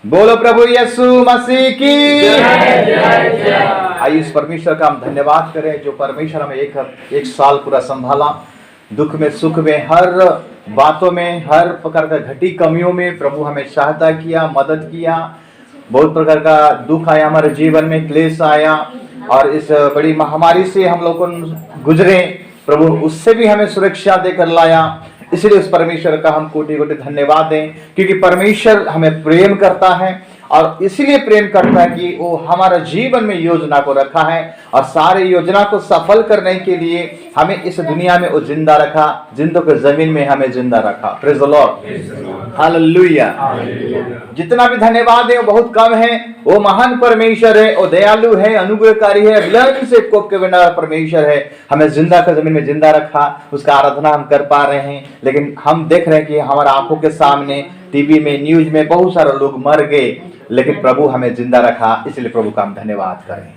बोलो प्रभु यीशु मसीह की जय जय जय। आइए इस परमेश्वर का हम धन्यवाद करें जो परमेश्वर हमें एक साल पूरा संभाला। दुख में सुख में हर बातों में हर प्रकार का घटी कमियों में प्रभु हमें सहायता किया, मदद किया। बहुत प्रकार का दुख आया हमारे जीवन में, क्लेश आया और इस बड़ी महामारी से हम लोग को गुजरे, प्रभु उससे भी हमें सुरक्षा देकर लाया। इसलिए उस परमेश्वर का हम कोटि कोटि धन्यवाद दें, क्योंकि परमेश्वर हमें प्रेम करता है और इसलिए प्रेम करता है कि वो हमारा जीवन में योजना को रखा है और सारे योजना को सफल करने के लिए हमें इस दुनिया में वो जिंदा रखा, जिंदों के जमीन में हमें जिंदा रखा। Praise the Lord, hallelujah. जितना भी धन्यवाद है वो बहुत कम है। वो महान परमेश्वर है, वो दयालु है, अनुग्रहकारी है, विलंब से कोप के बिना परमेश्वर है। हमें जिंदा का जमीन में जिंदा रखा, उसका आराधना हम कर पा रहे हैं। लेकिन हम देख रहे हैं कि हमारे आंखों के सामने टीवी में, न्यूज में बहुत सारे लोग मर गए, लेकिन प्रभु हमें जिंदा रखा। इसलिए प्रभु का हम धन्यवाद करें।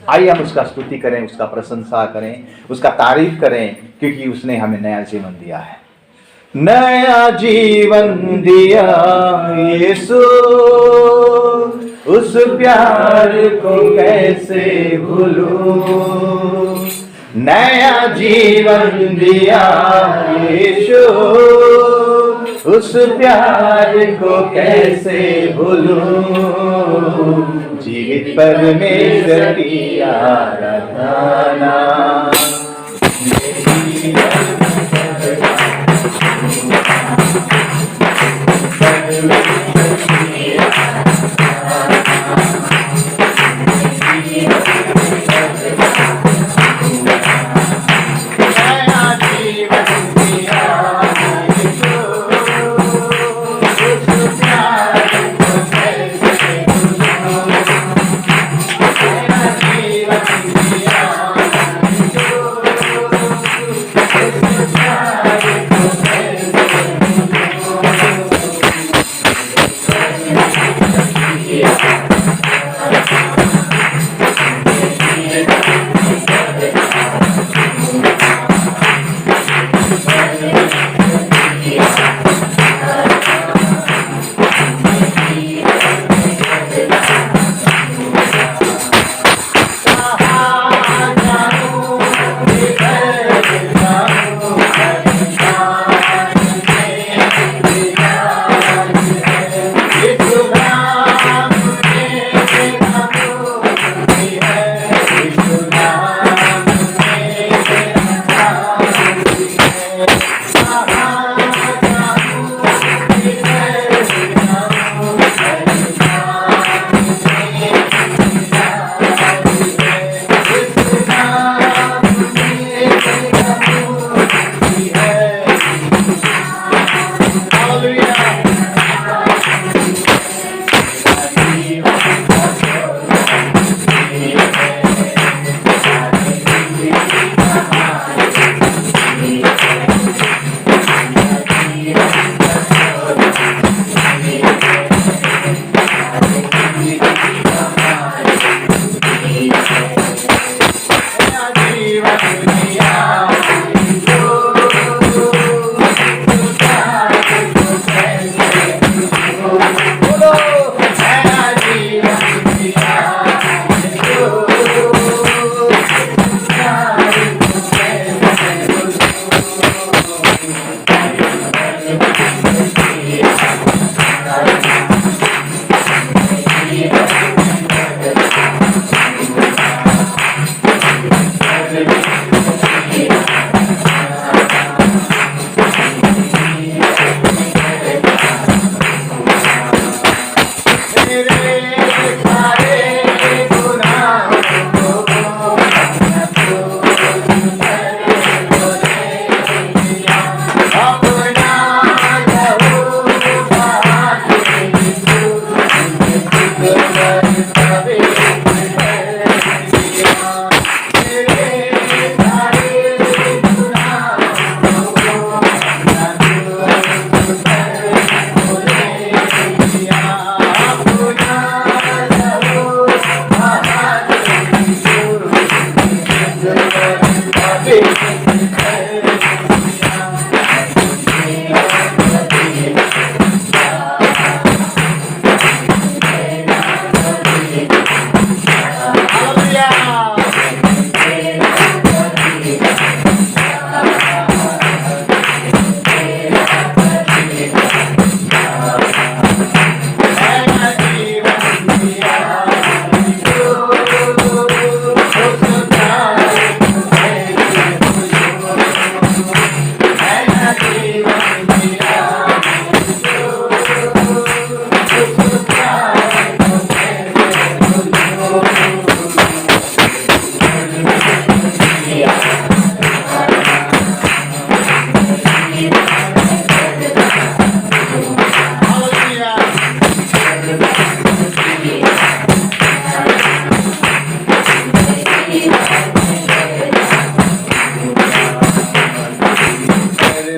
आइए हम उसका स्तुति करें, उसका प्रशंसा करें, उसका तारीफ करें, क्योंकि उसने हमें नया जीवन दिया है। नया जीवन दिया यीशु, उस प्यार को कैसे भूलूं। नया जीवन दिया यीशु, उस प्यार को कैसे भूलूं। जीवित परमेश्वर की आराधना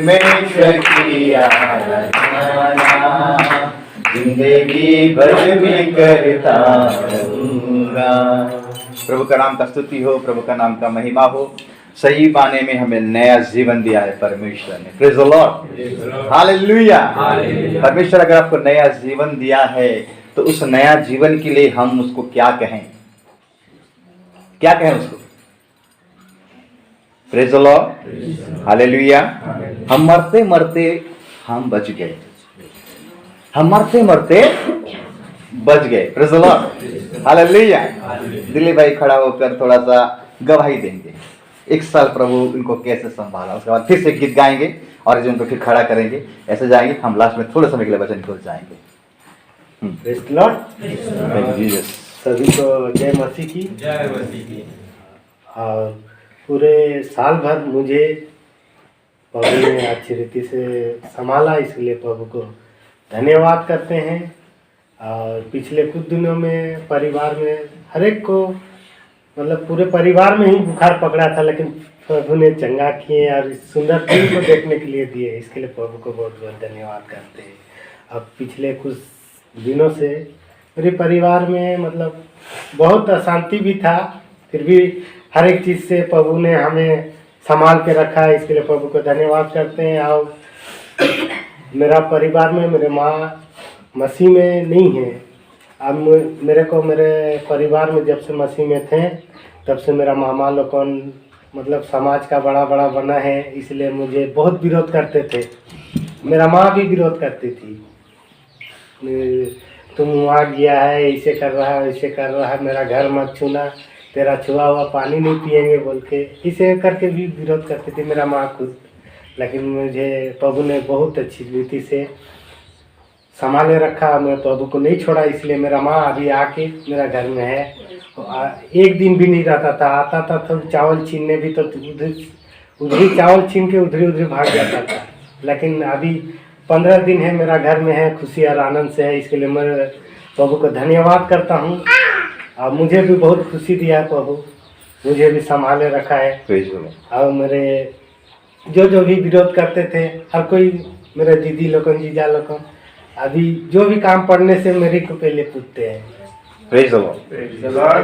परमेश्वर की आराधना जिंदगी भर भी करता रहूंगा। प्रभु का नाम का स्तुति हो, प्रभु का नाम का महिमा हो। सही पाने में हमें नया जीवन दिया है परमेश्वर ने। Praise the Lord, hallelujah. परमेश्वर अगर आपको नया जीवन दिया है तो उस नया जीवन के लिए हम उसको क्या कहें, क्या कहें उसको? Praise the Lord, hallelujah. हम मरते मरते हम बच गए, हम मरते मरते बच गए। Praise the Lord, hallelujah. Dilip भाई खड़ा होकर थोड़ा सा गवाही देंगे, एक साल प्रभु इनको कैसे संभाला। उसके बाद फिर से गीत गाएंगे और उनको फिर खड़ा करेंगे, ऐसे जाएंगे। हम लास्ट में थोड़े समय के लिए वचन खोल जाएंगे। Praise the Lord. Thank you, Jesus. सभी को जय मसीह की। जय मसीह की। और पूरे साल भर मुझे प्रभु ने अच्छी रीति से संभाला, इसलिए प्रभु को धन्यवाद करते हैं। और पिछले कुछ दिनों में परिवार में हर एक को, मतलब पूरे परिवार में ही बुखार पकड़ा था, लेकिन प्रभु ने चंगा किए और इस सुंदर दिन को देखने के लिए दिए, इसके लिए प्रभु को बहुत बहुत धन्यवाद करते हैं। अब पिछले कुछ दिनों से मेरे परिवार में मतलब बहुत अशांति भी था, फिर भी हर एक चीज़ से प्रभु ने हमें संभाल के रखा है, इसके लिए प्रभु को धन्यवाद करते हैं। और मेरा परिवार में मेरे माँ मसीह में नहीं है। अब मेरे परिवार में जब से मसीह में थे तब से मेरा मामा लोग मतलब समाज का बड़ा बड़ा बना है, इसलिए मुझे बहुत विरोध करते थे। मेरा माँ भी विरोध करती थी, तुम वहाँ गया है, ऐसे कर रहा है, ऐसे कर रहा है, मेरा घर मत छूना, तेरा छुआ हुआ पानी नहीं पिएंगे बोल के, इसे करके भी विरोध करती थी मेरा माँ खुद। लेकिन मुझे प्रभु ने बहुत अच्छी रीति से संभाले रखा, मैं प्रभु को नहीं छोड़ा, इसलिए मेरा माँ अभी आके मेरा घर में है। एक दिन भी नहीं रहता था, आता था तो चावल छीनने भी तो उधरी चावल छीन के उधरी भाग जाता था। लेकिन अभी 15 दिन है मेरा घर में है, खुशी और आनंद से है, इसके लिए मैं प्रभु को धन्यवाद करता हूँ। और मुझे भी बहुत खुशी दिया है प्रभु, मुझे भी संभाले रखा है। और मेरे जो भी विरोध करते थे, हर कोई मेरे दीदी लोगों, जीजा लोगों, अभी जो भी काम पढ़ने से मेरे को पहले पूछते हैं।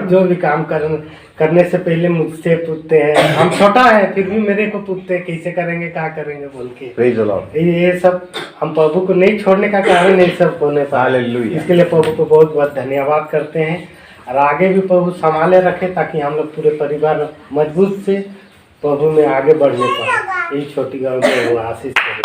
जो भी काम करने से पहले मुझसे पूछते हैं। हम छोटा है फिर भी मेरे को पूछते हैं कैसे करेंगे, क्या करेंगे बोल के। ये सब हम प्रभु को नहीं छोड़ने का कारण ये सब होने पाए, इसके लिए प्रभु को बहुत बहुत धन्यवाद करते हैं। और आगे भी प्रभु संभाले रखे ताकि हम लोग पूरे परिवार मजबूत से प्रभु में आगे बढ़ने पाए। यही छोटी गाँव में वो आशीष करें।